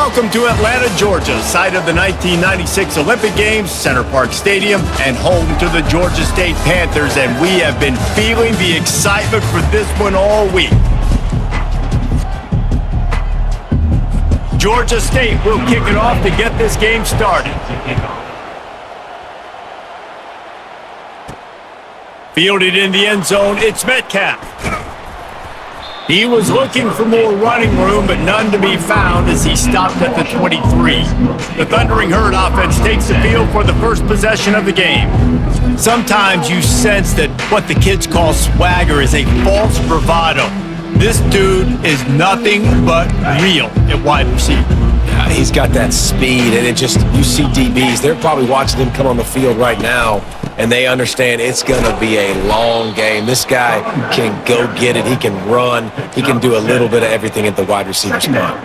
Welcome to Atlanta, Georgia, site of the 1996 Olympic Games, Center Park Stadium, and home to the Georgia State Panthers, and we have been feeling the excitement for this one all week. Georgia State will kick it off to get this game started. Fielded in the end zone, it's Metcalf. He was looking for more running room, but none to be found as he stopped at the 23. The Thundering Herd offense takes the field for the first possession of the game. Sometimes you sense that what the kids call swagger is a false bravado. This dude is nothing but real at wide receiver. Yeah, he's got that speed, and you see DBs, they're probably watching him come on the field right now, and they understand it's going to be a long game. This guy can go get it. He can run. He can do a little bit of everything at the wide receiver spot.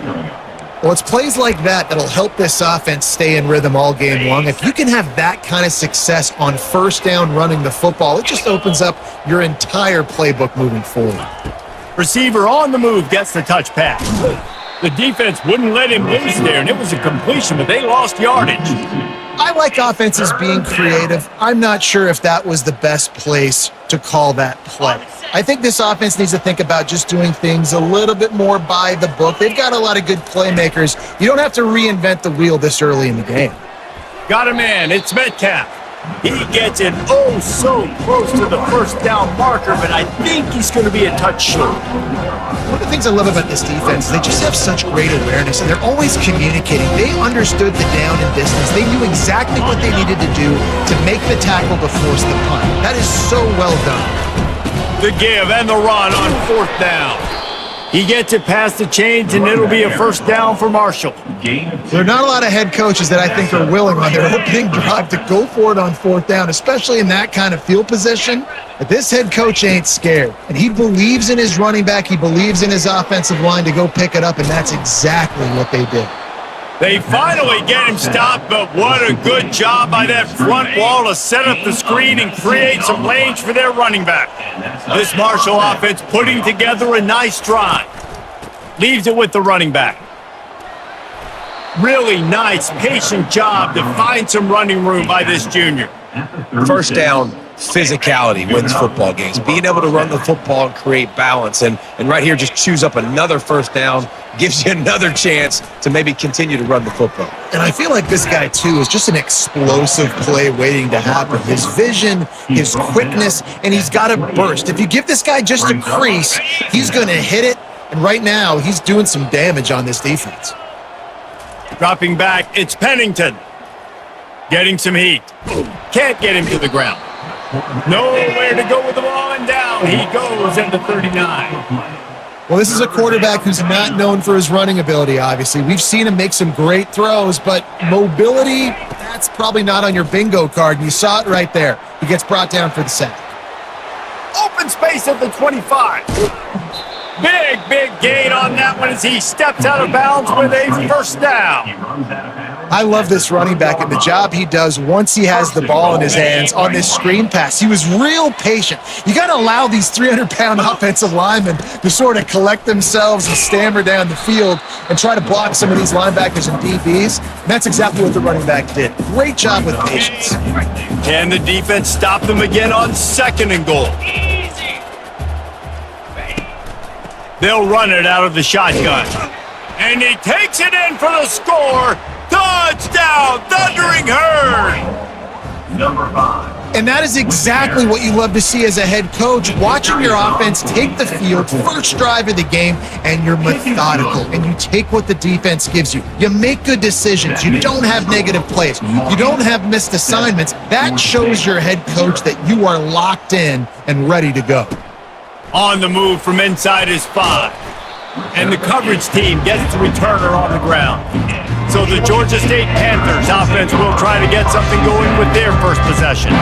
Well, it's plays like that that'll help this offense stay in rhythm all game long. If you can have that kind of success on first down running the football, it just opens up your entire playbook moving forward. Receiver on the move gets the touch pass. The defense wouldn't let him loose there, and it was a completion, but they lost yardage. I like offenses being creative. I'm not sure if that was the best place to call that play. I think this offense needs to think about just doing things a little bit more by the book. They've got a lot of good playmakers. You don't have to reinvent the wheel this early in the game. Got a man. It's Metcalf. He gets it oh so close to the first down marker, but I think he's going to be a touch short. One of the things I love about this defense, they just have such great awareness, and they're always communicating. They understood the down and distance. They knew exactly what they needed to do to make the tackle to force the punt. That is so well done. The give and the run on fourth down. He gets it past the chains, and it'll be a first down for Marshall. There are not a lot of head coaches that I think are willing on their opening drive to go for it on fourth down, especially in that kind of field position. But this head coach ain't scared, and he believes in his running back. He believes in his offensive line to go pick it up, and that's exactly what they did. They finally get him stopped, but what a good job by that front wall to set up the screen and create some lanes for their running back. This Marshall offense putting together a nice drive. Leaves it with the running back. Really nice, patient job to find some running room by this junior. First down, physicality wins football games. Being able to run the football and create balance. And right here, just choose up another first down, gives you another chance to maybe continue to run the football. And I feel like this guy, too, is just an explosive play waiting to happen. His vision, his quickness, and he's got a burst. If you give this guy just a crease, he's going to hit it. And right now, he's doing some damage on this defense. Dropping back, it's Pennington. Getting some heat. Can't get him to the ground. Nowhere to go with the ball, and down he goes at the 39. Well, this is a quarterback who's not known for his running ability, obviously. We've seen him make some great throws, but mobility, that's probably not on your bingo card. You saw it right there. He gets brought down for the sack. Open space at the 25. Big gain on that one as he steps out of bounds with a first down. I love this running back and the job he does once he has the ball in his hands on this screen pass. He was real patient. You got to allow these 300-pound offensive linemen to sort of collect themselves and stammer down the field and try to block some of these linebackers and DBs. And that's exactly what the running back did. Great job with patience. Can the defense stop them again on second and goal? They'll run it out of the shotgun. And he takes it in for the score. Touchdown, Thundering Herd! Number 5. And that is exactly what you love to see as a head coach, watching your offense take the field, first drive of the game, and you're methodical, and you take what the defense gives you. You make good decisions. You don't have negative plays. You don't have missed assignments. That shows your head coach that you are locked in and ready to go. On the move from inside his 5. And the coverage team gets the returner on the ground. So the Georgia State Panthers offense will try to get something going with their first possession.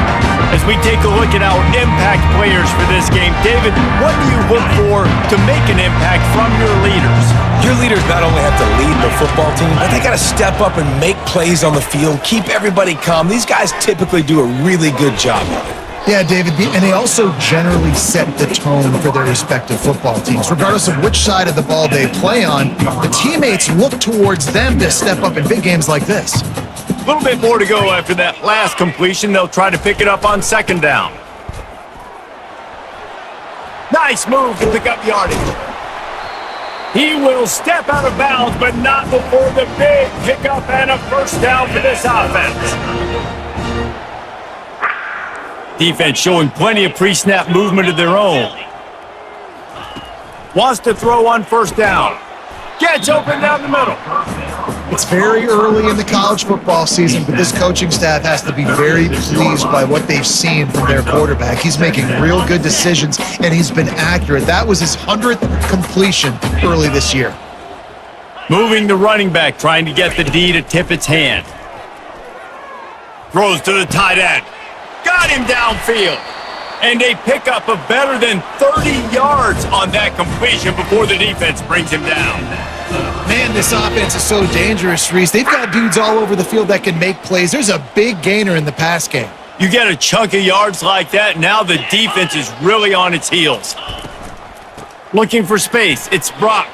As we take a look at our impact players for this game, David, what do you look for to make an impact from your leaders? Your leaders not only have to lead the football team, but they got to step up and make plays on the field, keep everybody calm. These guys typically do a really good job of it. Yeah, David, and they also generally set the tone for their respective football teams. Regardless of which side of the ball they play on, the teammates look towards them to step up in big games like this. A little bit more to go after that last completion. They'll try to pick it up on second down. Nice move to pick up yardage. He will step out of bounds, but not before the big pickup and a first down for this offense. Defense showing plenty of pre-snap movement of their own. Wants to throw on first down. Gets open down the middle. It's very early in the college football season, but this coaching staff has to be very pleased by what they've seen from their quarterback. He's making real good decisions, and he's been accurate. That was his 100th completion early this year. Moving the running back, trying to get the D to tip its hand. Throws to the tight end. Got him downfield. And they pick up a better than 30 yards on that completion before the defense brings him down. Man, this offense is so dangerous, Reese. They've got dudes all over the field that can make plays. There's a big gainer in the pass game. You get a chunk of yards like that, now the defense is really on its heels. Looking for space, it's Brock.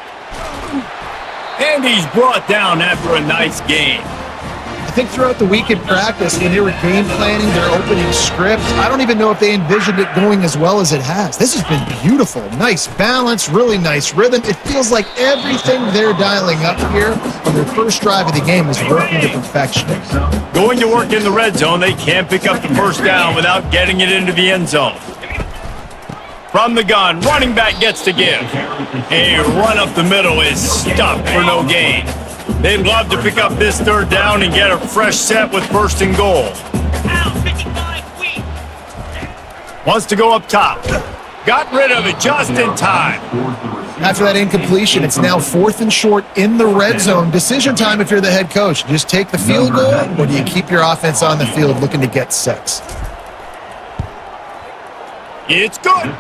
And he's brought down after a nice gain. I think throughout the week in practice, when they were game planning their opening script, I don't even know if they envisioned it going as well as it has. This has been beautiful. Nice balance, really nice rhythm. It feels like everything they're dialing up here on their first drive of the game is working to perfection. Going to work in the red zone, they can't pick up the first down without getting it into the end zone. From the gun, running back gets to give. A run up the middle is stuffed for no gain. They'd love to pick up this third down and get a fresh set with first and goal. Wants to go up top. Got rid of it just in time. After that incompletion, it's now 4th and short in the red zone. Decision time if you're the head coach. Just take the field goal, or do you keep your offense on the field looking to get sets? It's good.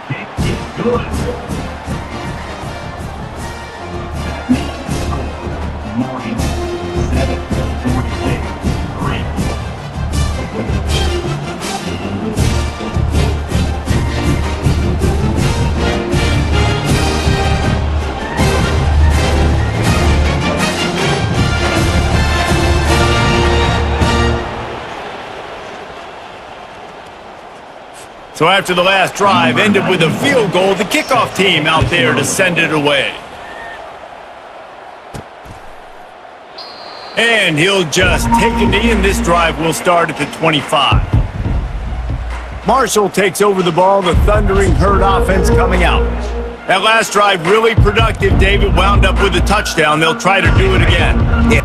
So after the last drive ended with a field goal, the kickoff team out there to send it away. And he'll just take a knee, and this drive will start at the 25. Marshall takes over the ball, the Thundering Herd offense coming out. That last drive really productive. David wound up with a touchdown. They'll try to do it again. Yeah.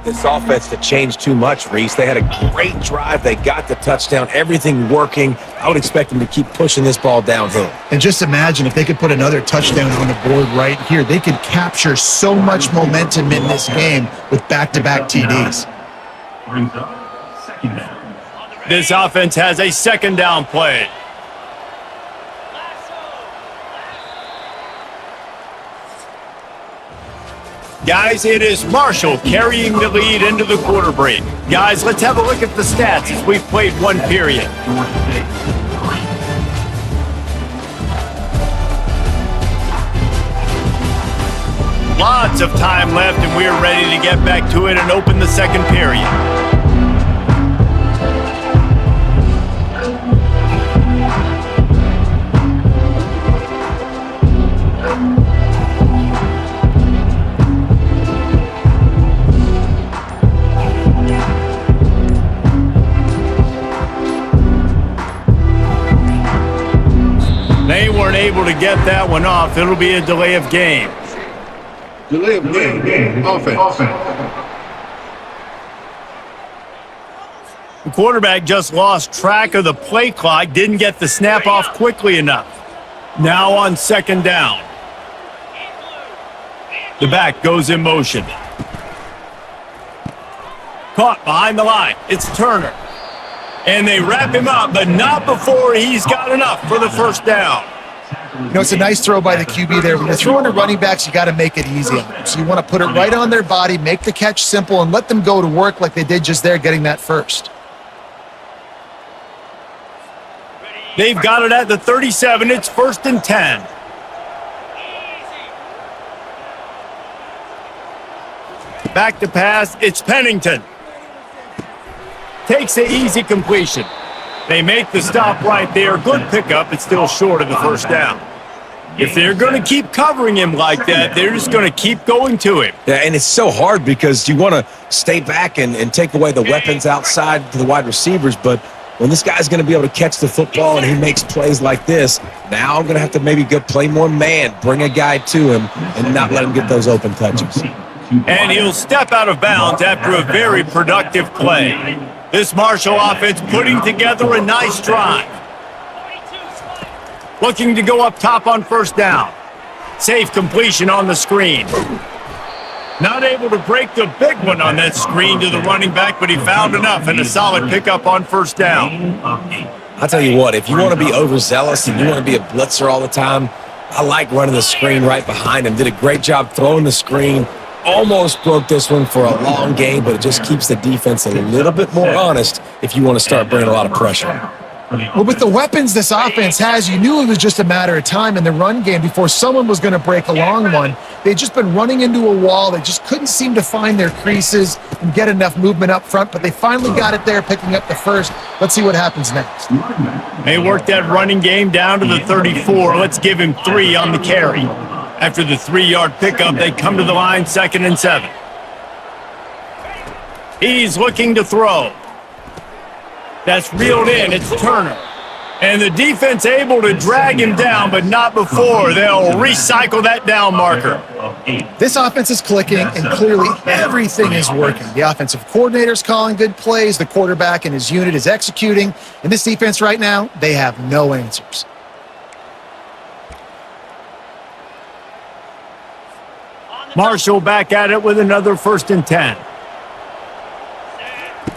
This offense to change too much, Reese. They had a great drive. They got the touchdown, everything working. I would expect them to keep pushing this ball downhill. And just imagine if they could put another touchdown on the board right here. They could capture so much momentum in this game with back-to-back TDs. This offense has a second down play. Guys, it is Marshall carrying the lead into the quarter break. Guys, let's have a look at the stats as we've played one period. Lots of time left, and we're ready to get back to it and open the second period. They weren't able to get that one off. It'll be a delay of game. Delay of game. Offense. The quarterback just lost track of the play clock, didn't get the snap off quickly enough. Now on second down. The back goes in motion. Caught behind the line. It's Turner. And they wrap him up, but not before he's got enough for the first down. You know, it's a nice throw by the QB there. When you're throwing to running backs, you got to make it easy on them. So you want to put it right on their body, make the catch simple, and let them go to work like they did just there, getting that first. They've got it at the 37. It's 1st and 10. Back to pass. It's Pennington. Takes the easy completion. They make the stop right there. Good pickup. It's still short of the first down. If they're going to keep covering him like that, they're just going to keep going to him. Yeah, and it's so hard because you want to stay back and take away the weapons outside to the wide receivers, but when this guy's going to be able to catch the football and he makes plays like this, now I'm going to have to maybe go play more man, bring a guy to him, and not let him get those open touches. And he'll step out of bounds after a very productive play. This Marshall offense putting together a nice drive. Looking to go up top on first down. Safe completion on the screen. Not able to break the big one on that screen to the running back, but he found enough and a solid pickup on first down. I'll tell you what, if you want to be overzealous and you want to be a blitzer all the time, I like running the screen right behind him. Did a great job throwing the screen. Almost broke this one for a long game, but it just keeps the defense a little bit more honest if you want to start bringing a lot of pressure. Well, with the weapons this offense has, you knew it was just a matter of time in the run game before someone was going to break a long one. They'd just been running into a wall. They just couldn't seem to find their creases and get enough movement up front, but they finally got it there, picking up the first. Let's see what happens next. They worked that running game down to the 34. Let's give him 3 on the carry. After the 3-yard pickup, they come to the line, 2nd and 7. He's looking to throw. That's reeled in. It's Turner. And the defense able to drag him down, but not before. They'll recycle that down marker. This offense is clicking, and clearly everything is working. The offensive coordinator's calling good plays. The quarterback and his unit is executing. And this defense right now, they have no answers. Marshall back at it with another 1st and 10.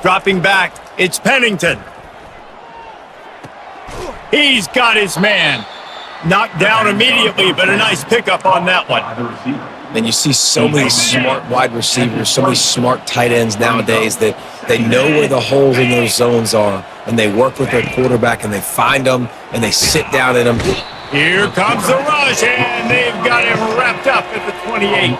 Dropping back, it's Pennington. He's got his man. Knocked down immediately, but a nice pickup on that one. And you see so many smart wide receivers, so many smart tight ends nowadays that they know where the holes in those zones are, and they work with their quarterback, and they find them, and they sit down in them. Here comes the rush, and they've got him wrapped up at the 28.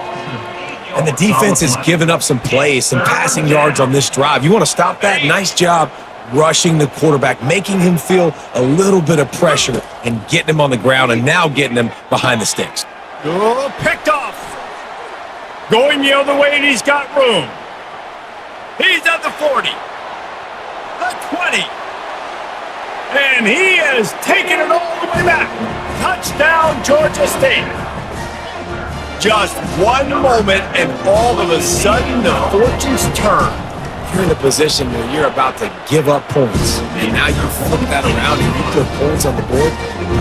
And the defense has given up some plays, some passing yards on this drive. You want to stop that? Nice job rushing the quarterback, making him feel a little bit of pressure and getting him on the ground and now getting him behind the sticks. Oh, picked off. Going the other way, and he's got room. He's at the 40. The 20. And he has taken it all the way back. Touchdown, Georgia State. Just one moment, and all of a sudden, the fortunes turn. You're in a position where you're about to give up points, and now you flip that around and you put points on the board.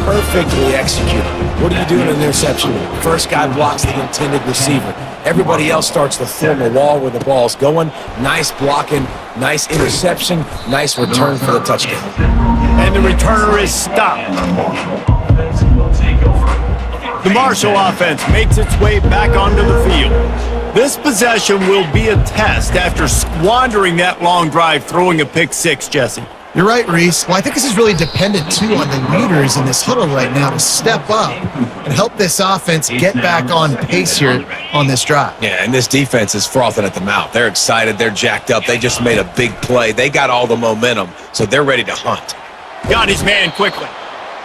Perfectly executed. What do you do in an interception? First guy blocks the intended receiver. Everybody else starts to form a wall where the ball's going. Nice blocking, nice interception, nice return for the touchdown. And the returner is stopped. The Marshall offense makes its way back onto the field. This possession will be a test after squandering that long drive, throwing a pick 6, Jesse. You're right, Reese. Well, I think this is really dependent, too, on the leaders in this huddle right now to step up and help this offense get back on pace here on this drive. Yeah, and this defense is frothing at the mouth. They're excited. They're jacked up. They just made a big play. They got all the momentum, so they're ready to hunt. Got his man quickly.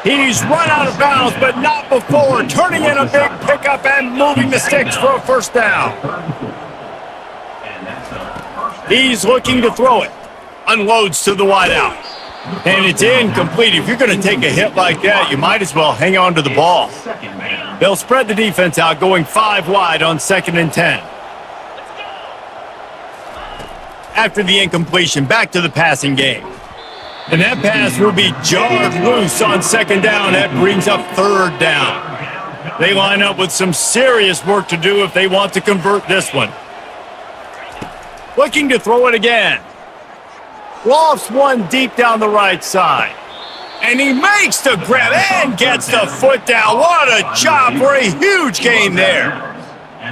He's run out of bounds, but not before turning in a big pickup and moving the sticks for a first down. He's looking to throw it. Unloads to the wideout. And it's incomplete. If you're going to take a hit like that, you might as well hang on to the ball. They'll spread the defense out, going 5 wide on 2nd and 10. After the incompletion, back to the passing game. And that pass will be jarred loose on 2nd down. That brings up 3rd down. They line up with some serious work to do if they want to convert this one. Looking to throw it again. Lofts one deep down the right side. And he makes the grab and gets the foot down. What a job for a huge gain there.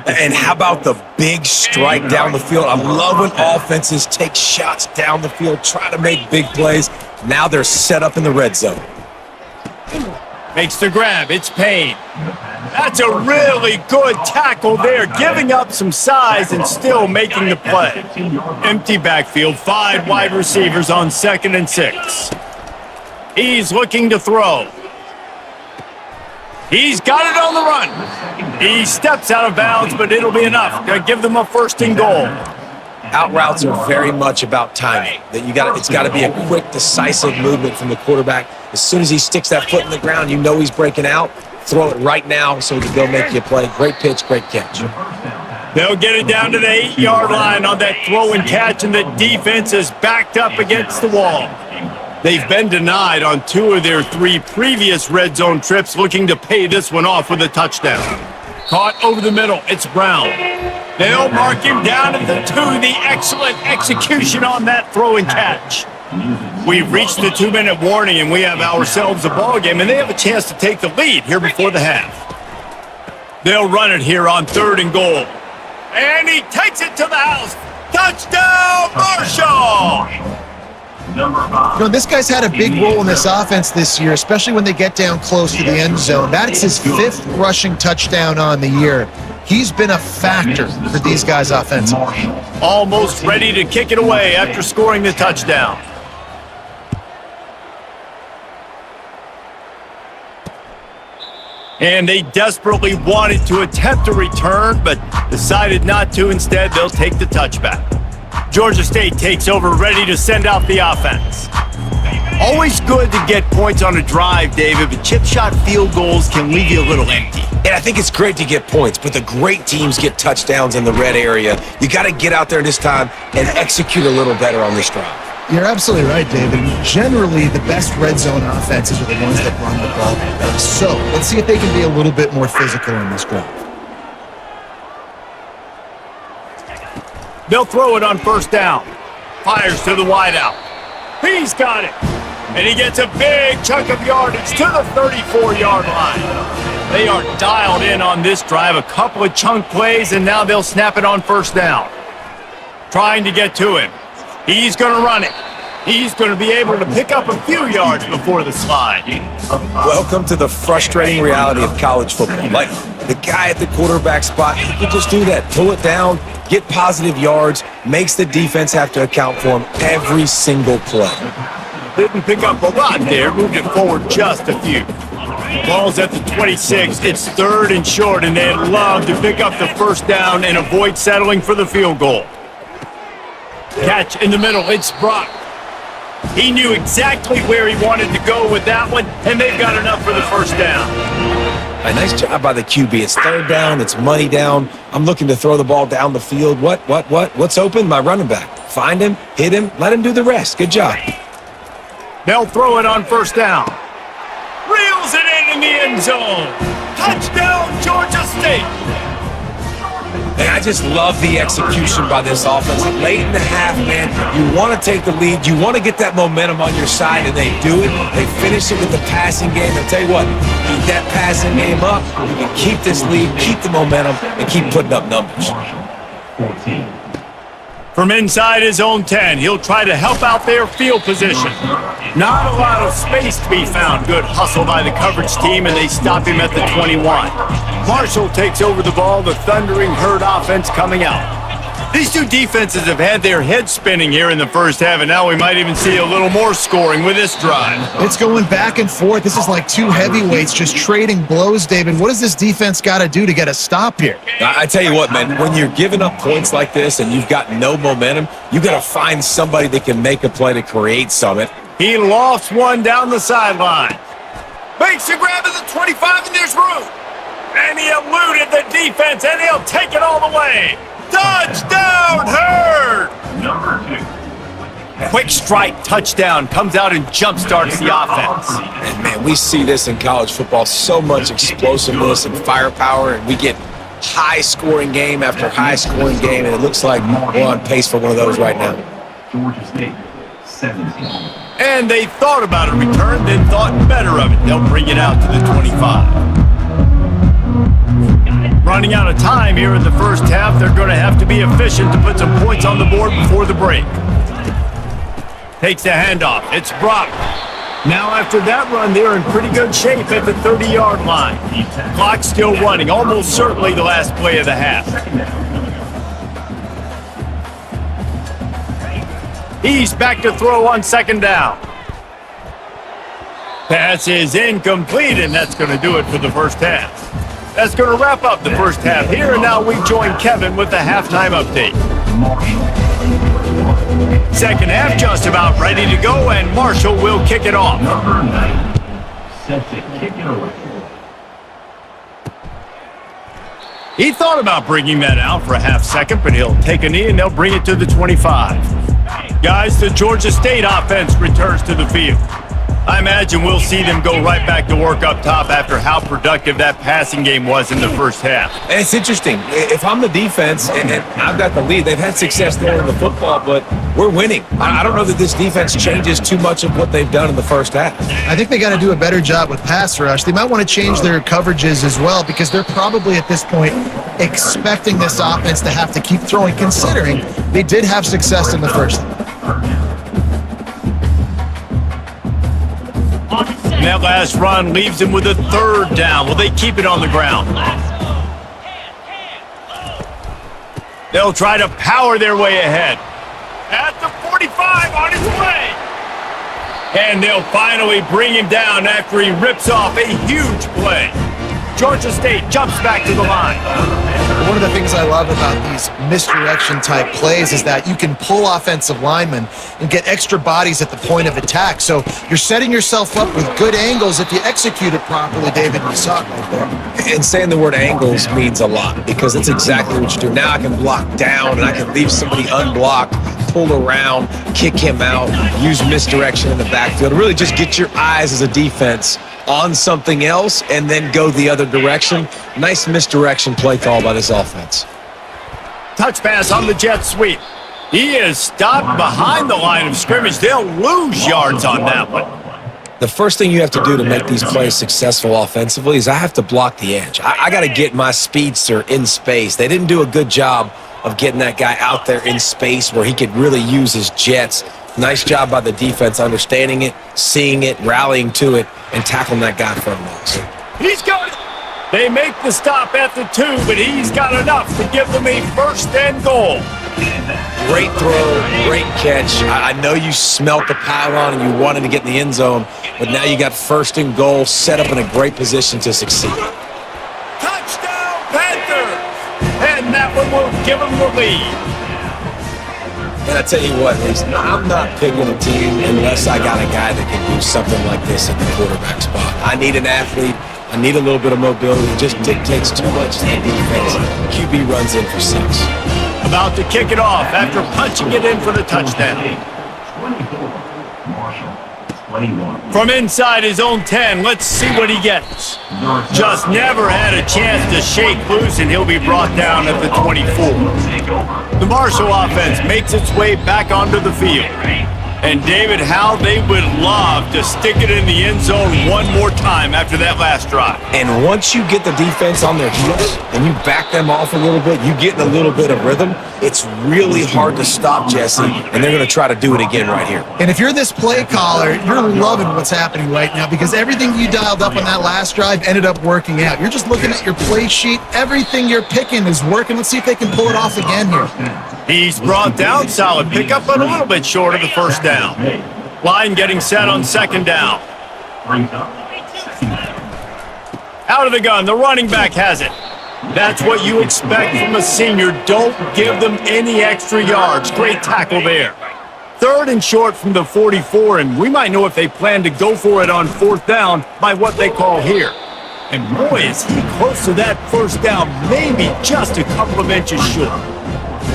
And how about the big strike down the field? I love when offenses take shots down the field, try to make big plays. Now they're set up in the red zone. Makes the grab. It's Payne. That's a really good tackle there, giving up some size and still making the play. Empty backfield, 5 wide receivers on 2nd and 6. He's looking to throw. He's got it on the run. He steps out of bounds, but it'll be enough to give them a 1st and goal. Out routes are very much about timing. It's got to be a quick, decisive movement from the quarterback. As soon as he sticks that foot in the ground, you know he's breaking out. Throw it right now so he can go make you a play. Great pitch, great catch. They'll get it down to the 8-yard line on that throw and catch, and the defense is backed up against the wall. They've been denied on 2 of their 3 previous red zone trips, looking to pay this one off with a touchdown. Caught over the middle. It's Brown. They'll mark him down at the 2. The excellent execution on that throw and catch. We've reached the 2-minute warning, and we have ourselves a ball game, and they have a chance to take the lead here before the half. They'll run it here on 3rd and goal. And he takes it to the house. Touchdown, Marshall! This guy's had a big role in this offense this year, especially when they get down close to the end zone. That's his 5th rushing touchdown on the year. He's been a factor for these guys offensively. Almost ready to kick it away after scoring the touchdown. And they desperately wanted to attempt a return, but decided not to. Instead, they'll take the touchback. Georgia State takes over, ready to send out the offense. Always good to get points on a drive, David, but chip shot field goals can leave you a little empty. And I think it's great to get points, but the great teams get touchdowns in the red area. You got to get out there this time and execute a little better on this drive. You're absolutely right, David. Generally, the best red zone offenses are the ones that run the ball best. So let's see if they can be a little bit more physical in this drive. They'll throw it on 1st down. Fires to the wideout. He's got it. And he gets a big chunk of yardage to the 34-yard line. They are dialed in on this drive. A couple of chunk plays, and now they'll snap it on 1st down. Trying to get to him. He's going to run it. He's going to be able to pick up a few yards before the slide. Welcome to the frustrating reality of college football. Like, the guy at the quarterback spot, he can just do that. Pull it down, get positive yards, makes the defense have to account for him every single play. Didn't pick up a lot there, moved it forward just a few. Ball's at the 26. It's 3rd and short, and they'd love to pick up the 1st down and avoid settling for the field goal. Catch in the middle. It's Brock. He knew exactly where he wanted to go with that one, and they've got enough for the 1st down. A nice job by the QB. It's 3rd down. It's money down. I'm looking to throw the ball down the field. What's open? My running back. Find him, hit him, let him do the rest. Good job. They'll throw it on 1st down. Reels it in the end zone. Touchdown, Georgia State. And I just love the execution by this offense. Late in the half, man, you want to take the lead. You want to get that momentum on your side, and they do it. They finish it with the passing game. I'll tell you what, keep that passing game up. You can keep this lead, keep the momentum, and keep putting up numbers. From inside his own 10, he'll try to help out their field position. Not a lot of space to be found. Good hustle by the coverage team, and they stop him at the 21. Marshall takes over the ball, the Thundering Herd offense coming out. These two defenses have had their heads spinning here in the 1st half, and now we might even see a little more scoring with this drive. It's going back and forth. This is like 2 heavyweights just trading blows, David. What does this defense got to do to get a stop here? I tell you what, man, when you're giving up points like this and you've got no momentum, you got to find somebody that can make a play to create something. He lofts one down the sideline. Makes a grab at the 25, and there's room. And he eluded the defense, and he'll take it all the way. Touchdown, Herd! Quick strike touchdown comes out and jump-starts the offense. And man, we see this in college football, so much explosiveness and firepower, and we get high-scoring game after high-scoring game, and it looks like we're on pace for one of those right now. And they thought about a return, then thought better of it. They'll bring it out to the 25. Running out of time here in the first half, they're going to have to be efficient to put some points on the board before the break. Takes the handoff. It's Brock. Now after that run, they're in pretty good shape at the 30-yard line. Clock still running, almost certainly the last play of the half. He's back to throw on second down. Pass is incomplete, and that's going to do it for the first half. That's going to wrap up the first half here, and now we join Kevin with the halftime update. Second half just about ready to go, and Marshall will kick it off. Number 9, set to kick it away. He thought about bringing that out for a half second, but he'll take a knee and they'll bring it to the 25. Guys, the Georgia State offense returns to the field. I imagine we'll see them go right back to work up top after how productive that passing game was in the first half. And it's interesting. If I'm the defense and I've got the lead, they've had success throwing the football, but we're winning. I don't know that this defense changes too much of what they've done in the first half. I think they got to do a better job with pass rush. They might want to change their coverages as well because they're probably at this point expecting this offense to have to keep throwing, considering they did have success in the first half. And that last run leaves them with a third down. Will they keep it on the ground? They'll try to power their way ahead. At the 45 on his way. And they'll finally bring him down after he rips off a huge play. Georgia State jumps back to the line. One of the things I love about these misdirection type plays is that you can pull offensive linemen and get extra bodies at the point of attack. So you're setting yourself up with good angles if you execute it properly, David. You saw it right there. And saying the word angles means a lot because that's exactly what you do. Now I can block down and I can leave somebody unblocked, pull around, kick him out, use misdirection in the backfield. Really just get your eyes as a defense on something else and then go the other direction. Nice misdirection play call by this offense. Touch pass on the jet sweep. He is stopped behind the line of scrimmage. They'll lose yards on that one. The first thing you have to do to make these plays successful offensively is I have to block the edge. I got to get my speedster in space. They didn't do a good job of getting that guy out there in space where he could really use his jets. Nice job by the defense understanding it, seeing it, rallying to it, and tackling that guy for a loss. He's got it. They make the stop at the 2, but he's got enough to give them a first and goal. Great throw, great catch. I know you smelt the pylon and you wanted to get in the end zone, but now you got first and goal set up in a great position to succeed. Touchdown, Panthers! And that one will give them the lead. And I tell you what, I'm not picking a team unless I got a guy that can do something like this at the quarterback spot. I need an athlete. I need a little bit of mobility. It just dictates too much to the defense. QB runs in for 6. About to kick it off after punching it in for the touchdown. 24, Marshall, 21. From inside his own 10, let's see what he gets. Just never had a chance to shake loose, and he'll be brought down at the 24. The Marshall offense makes its way back onto the field. And David, how they would love to stick it in the end zone one more time after that last drive. And once you get the defense on their heels and you back them off a little bit, you get in a little bit of rhythm, it's really hard to stop, Jesse, and they're going to try to do it again right here. And if you're this play caller, you're loving what's happening right now because everything you dialed up on that last drive ended up working out. You're just looking at your play sheet. Everything you're picking is working. Let's see if they can pull it off again here. He's brought down, solid pickup, but a little bit short of the first down. Line getting set on second down. Out of the gun, the running back has it. That's what you expect from a senior. Don't give them any extra yards. Great tackle there. Third and short from the 44, and we might know if they plan to go for it on fourth down by what they call here. And boy, is he close to that first down, maybe just a couple of inches short.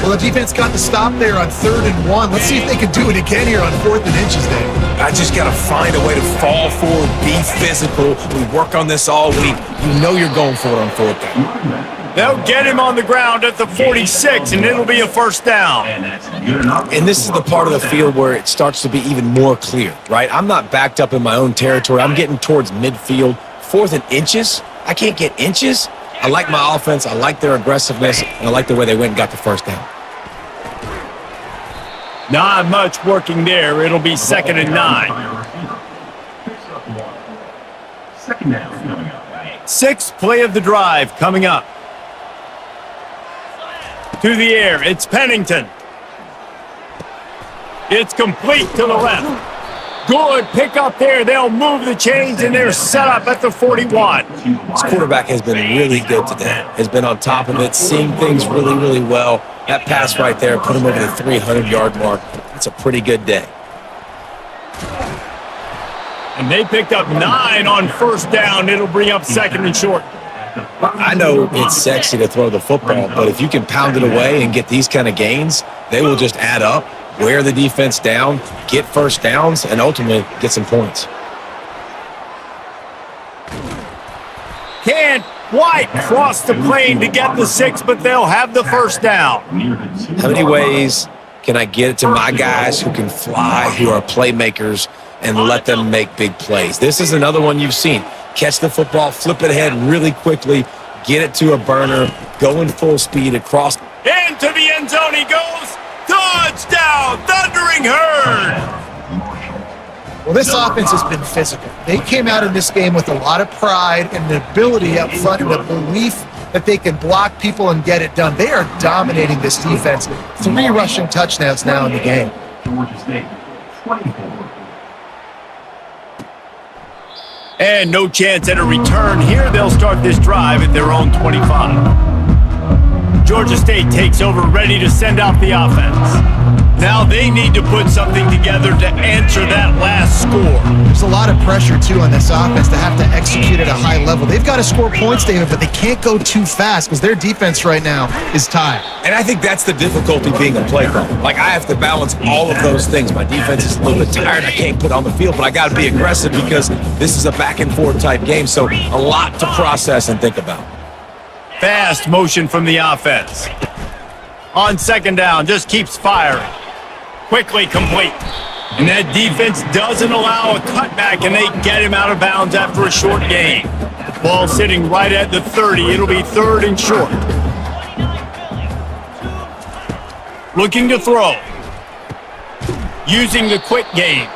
Well, the defense got the stop there on 3rd and 1. Let's see if they can do it again here on 4th and inches, Dave. I just got to find a way to fall forward, be physical. We work on this all week. You know you're going for it on 4th down. They'll get him on the ground at the 46, and it'll be a first down. And that's good enough. And this is the part of the field where it starts to be even more clear, right? I'm not backed up in my own territory. I'm getting towards midfield. 4th and inches. I can't get inches. I like my offense. I like their aggressiveness, and I like the way they went and got the first down. Not much working there. It'll be 2nd and 9. Second down coming up. 6th play of the drive coming up. To the air, it's Pennington. It's complete to the left. Good pick up there. They'll move the chains, and they're set up at the 41. This quarterback has been really good today. Has been on top of it, seeing things really, really well. That pass right there put him over the 300-yard mark. It's a pretty good day. And they picked up 9 on first down. It'll bring up 2nd and short. I know it's sexy to throw the football, but if you can pound it away and get these kind of gains, they will just add up, wear the defense down, get first downs, and ultimately get some points. Can't quite cross the plane to get the 6, but they'll have the first down. How many ways can I get it to my guys who can fly, who are playmakers, and let them make big plays? This is another one you've seen. Catch the football, flip it ahead really quickly, get it to a burner, go in full speed across. Into the end zone he goes. Touchdown, Thundering Herd. Well, this offense has been physical. They came out in this game with a lot of pride and the ability up front and the belief that they can block people and get it done. They are dominating this defense. 3 rushing touchdowns now in the game. Georgia State, 24. And no chance at a return here. They'll start this drive at their own 25. Georgia State takes over, ready to send out the offense. Now they need to put something together to answer that last score. There's a lot of pressure, too, on this offense to have to execute at a high level. They've got to score points, David, but they can't go too fast because their defense right now is tired. And I think that's the difficulty being a play caller. Like, I have to balance all of those things. My defense is a little bit tired. I can't put on the field, but I got to be aggressive because this is a back-and-forth type game, so a lot to process and think about. Fast motion from the offense. On 2nd down, just keeps firing. Quickly complete. And that defense doesn't allow a cutback, and they get him out of bounds after a short gain. Ball sitting right at the 30. It'll be 3rd and short. Looking to throw. Using the quick game.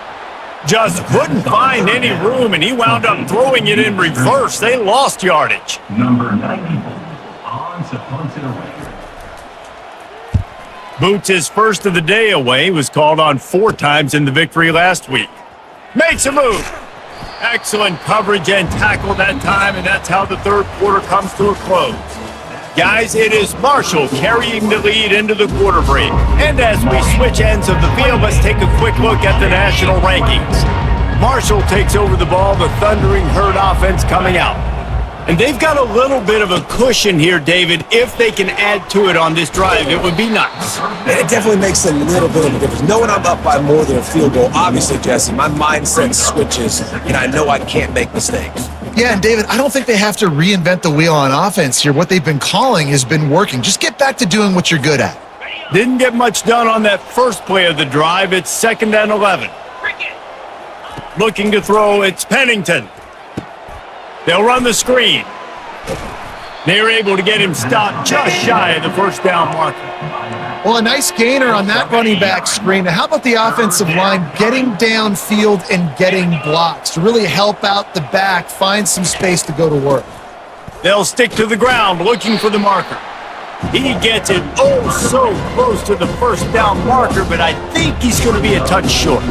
Just couldn't find any room, and he wound up throwing it in reverse. They lost yardage. Number 94 on to punt it away. Boots his first of the day away, was called on 4 times in the victory last week. Makes a move. Excellent coverage and tackle that time, and that's how the 3rd quarter comes to a close. Guys, it is Marshall carrying the lead into the quarter break. And as we switch ends of the field, let's take a quick look at the national rankings. Marshall takes over the ball, the Thundering Herd offense coming out. And they've got a little bit of a cushion here, David. If they can add to it on this drive, it would be nice. And it definitely makes a little bit of a difference. Knowing I'm up by more than a field goal, obviously, Jesse, my mindset switches, and I know I can't make mistakes. Yeah, and David, I don't think they have to reinvent the wheel on offense here. What they've been calling has been working. Just get back to doing what you're good at. Didn't get much done on that first play of the drive. It's 2nd and 11. Looking to throw, it's Pennington. They'll run the screen. They're able to get him stopped just shy of the first down marker. Well, a nice gainer on that running back screen. Now, how about the offensive line getting downfield and getting blocks to really help out the back, find some space to go to work? They'll stick to the ground looking for the marker. He gets it oh so close to the first down marker, but I think he's going to be a touch short.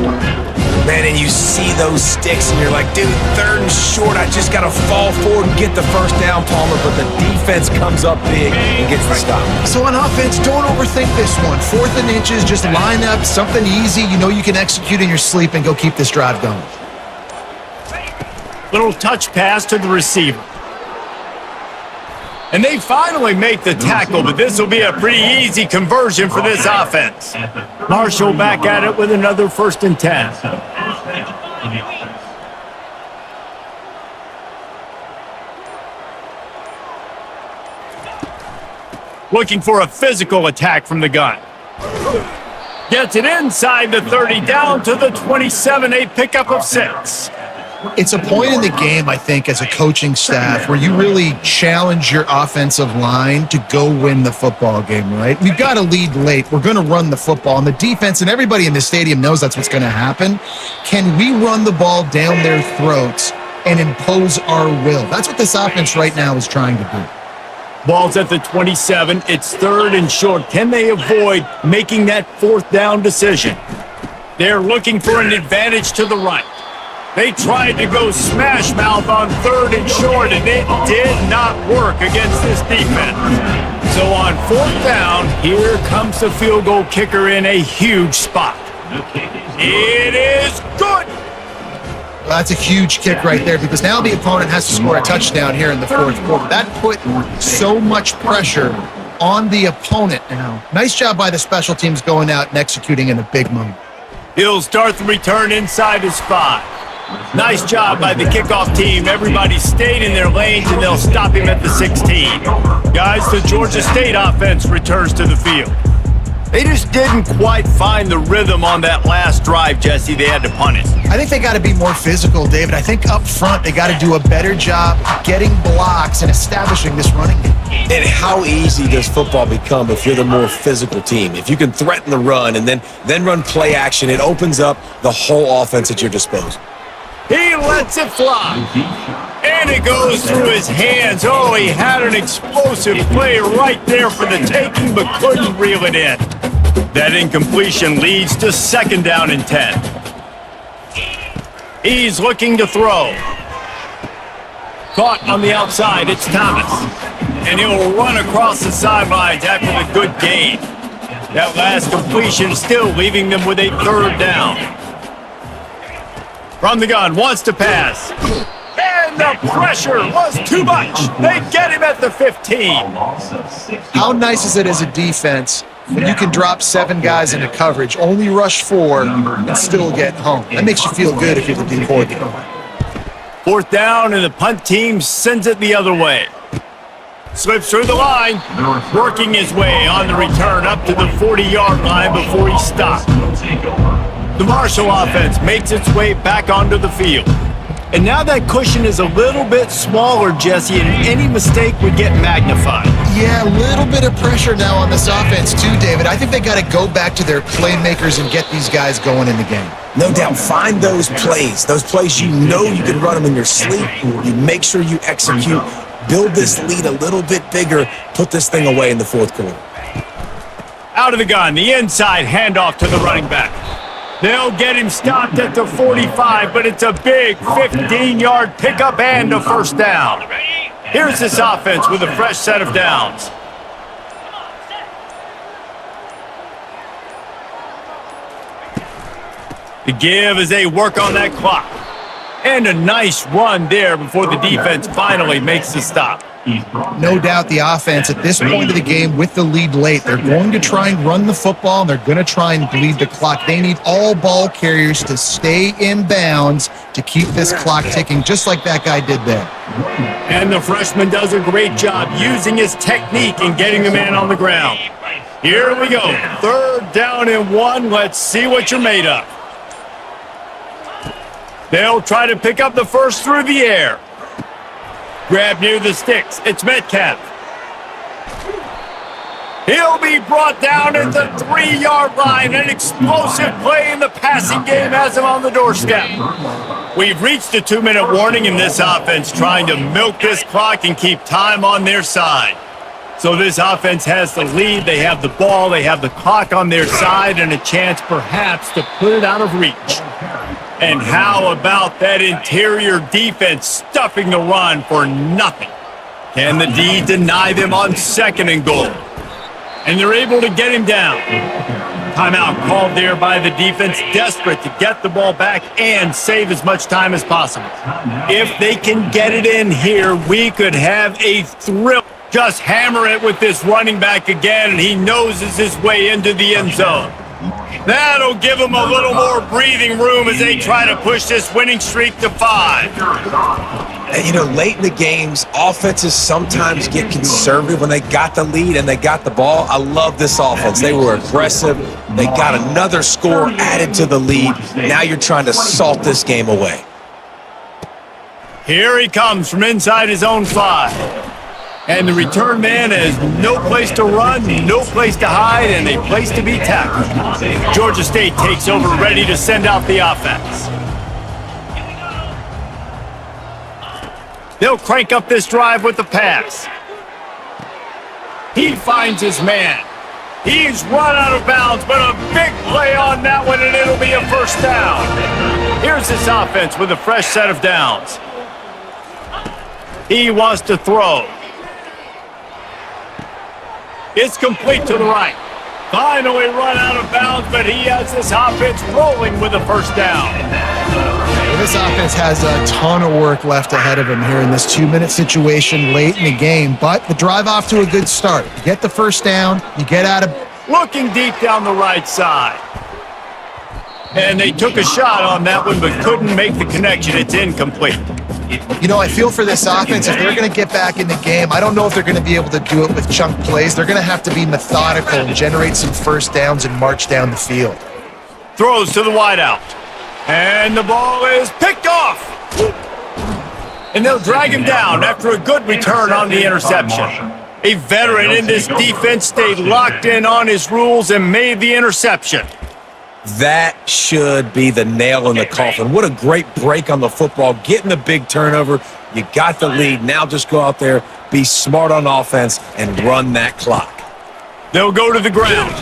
Man, and you see those sticks, and you're like, dude, 3rd and short. I just got to fall forward and get the first down, Palmer, but the defense comes up big and gets the stop. So on offense, don't overthink this one. 4th and inches, just line up, something easy you know you can execute in your sleep and go keep this drive going. Little touch pass to the receiver. And they finally make the tackle, but this will be a pretty easy conversion for this offense. Marshall back at it with another 1st and 10. looking for a physical attack from the gun. Gets it inside the 30, down to the 27, a pickup of 6. It's a point in the game, I think, as a coaching staff where you really challenge your offensive line to go win the football game, right? We've got to lead late. We're going to run the football. And the defense and everybody in the stadium knows that's what's going to happen. Can we run the ball down their throats and impose our will? That's what this offense right now is trying to do. Ball's at the 27. It's 3rd and short. Can they avoid making that 4th down decision? They're looking for an advantage to the right. They tried to go smash mouth on 3rd and short, and it did not work against this defense. So on 4th down, here comes the field goal kicker in a huge spot. It is good. Well, that's a huge kick right there because now the opponent has to score a touchdown here in the 4th quarter. That put so much pressure on the opponent now. Nice job by the special teams going out and executing in a big moment. He'll start the return inside his 5. Nice job by the kickoff team. Everybody stayed in their lanes, and they'll stop him at the 16. Guys, the Georgia State offense returns to the field. They just didn't quite find the rhythm on that last drive, Jesse. They had to punt it. I think they got to be more physical, David. I think up front they got to do a better job getting blocks and establishing this running game. And how easy does football become if you're the more physical team? If you can threaten the run and then run play action, it opens up the whole offense at your disposal. He lets it fly. And it goes through his hands. Oh, he had an explosive play right there for the taking, but couldn't reel it in. That incompletion leads to 2nd down and 10. He's looking to throw. Caught on the outside, it's Thomas. And he'll run across the sidelines after the good gain. That last completion still leaving them with a 3rd down. From the gun, wants to pass. And the pressure was too much. They get him at the 15. How nice is it as a defense when you can drop 7 guys into coverage, only rush 4, and still get home? That makes you feel good if you're the D coordinator. 4th down, and the punt team sends it the other way. Slips through the line, working his way on the return up to the 40-yard line before he stopped. The Marshall offense makes its way back onto the field. And now that cushion is a little bit smaller, Jesse, and any mistake would get magnified. Yeah, a little bit of pressure now on this offense too, David. I think they got to go back to their playmakers and get these guys going in the game. No doubt, find those plays you know you can run them in your sleep. You make sure you execute, build this lead a little bit bigger, put this thing away in the 4th quarter. Out of the gun, the inside handoff to the running back. They'll get him stopped at the 45, but it's a big 15-yard pickup and a 1st down. Here's this offense with a fresh set of downs. The give as they work on that clock. And a nice run there before the defense finally makes the stop. No doubt the offense at this point of the game with the lead late, they're going to try and run the football and they're going to try and bleed the clock. They need all ball carriers to stay in bounds to keep this clock ticking, just like that guy did there. And the freshman does a great job using his technique and getting the man on the ground. Here we go. 3rd down and 1. Let's see what you're made of. They'll try to pick up the 1st through the air. Grab near the sticks. It's Metcalf. He'll be brought down at the 3-yard line. An explosive play in the passing game has him on the doorstep. We've reached a 2-minute warning in this offense, trying to milk this clock and keep time on their side. So this offense has the lead. They have the ball. They have the clock on their side and a chance perhaps to put it out of reach. And how about that interior defense stuffing the run for nothing? Can the D deny them on 2nd and goal? And they're able to get him down. Timeout called there by the defense, desperate to get the ball back and save as much time as possible. If they can get it in here, we could have a thrill. Just hammer it with this running back again, and he noses his way into the end zone. That'll give them a little more breathing room as they try to push this winning streak to 5. And, late in the games, offenses sometimes get conservative when they got the lead and they got the ball. I love this offense. They were aggressive. They got another score added to the lead. Now you're trying to salt this game away. Here he comes from inside his own 5. And the return man has no place to run, no place to hide, and a place to be tackled. Georgia State takes over, ready to send out the offense. They'll crank up this drive with the pass. He finds his man. He's run out of bounds, but a big play on that one, and it'll be a first down. Here's this offense with a fresh set of downs. He wants to throw. It's complete to the right. Finally run out of bounds, but he has this offense rolling with a first down. Well, this offense has a ton of work left ahead of him here in this 2-minute situation late in the game, but the drive off to a good start. You get the first down, you get out of... Looking deep down the right side. And they took a shot on that one, but couldn't make the connection. It's incomplete. I feel for this offense, if they're going to get back in the game, I don't know if they're going to be able to do it with chunk plays. They're going to have to be methodical and generate some first downs and march down the field. Throws to the wideout. And the ball is picked off. And they'll drag him down after a good return on the interception. A veteran in this defense stayed locked in on his rules and made the interception. That should be the nail in the coffin. What a great break on the football, getting the big turnover. You got the lead. Now just go out there, be smart on offense, and run that clock. They'll go to the ground.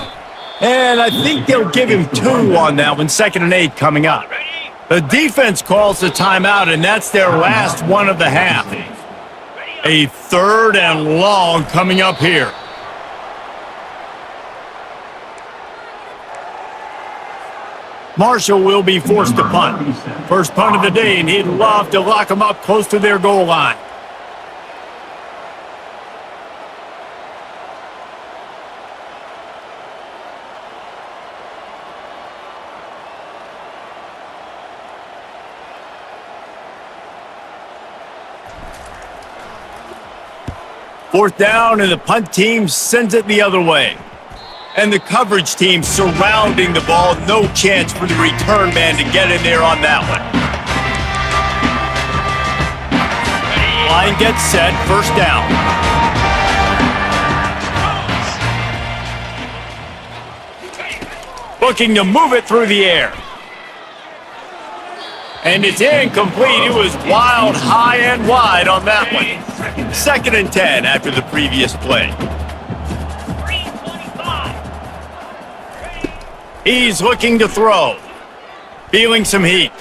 And I think they'll give him 2 on that one, 2nd and 8 coming up. The defense calls the timeout, and that's their last one of the half. A 3rd and long coming up here. Marshall will be forced to punt. First punt of the day, and he'd love to lock them up close to their goal line. Fourth down, and the punt team sends it the other way. And the coverage team surrounding the ball. No chance for the return man to get in there on that one. Line gets set, first down. Looking to move it through the air. And it's incomplete. It was wild, high and wide on that one. 2nd and 10 after the previous play. He's looking to throw. Feeling some heat.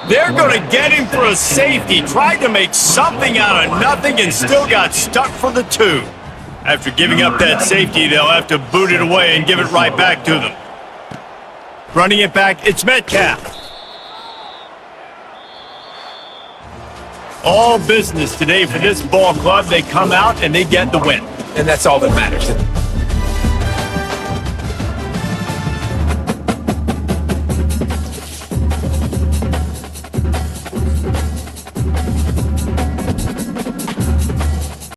They're going to get him for a safety. Tried to make something out of nothing and still got stuck for the 2. After giving up that safety, they'll have to boot it away and give it right back to them. Running it back, it's Metcalf. All business today for this ball club. They come out and they get the win. And that's all that matters.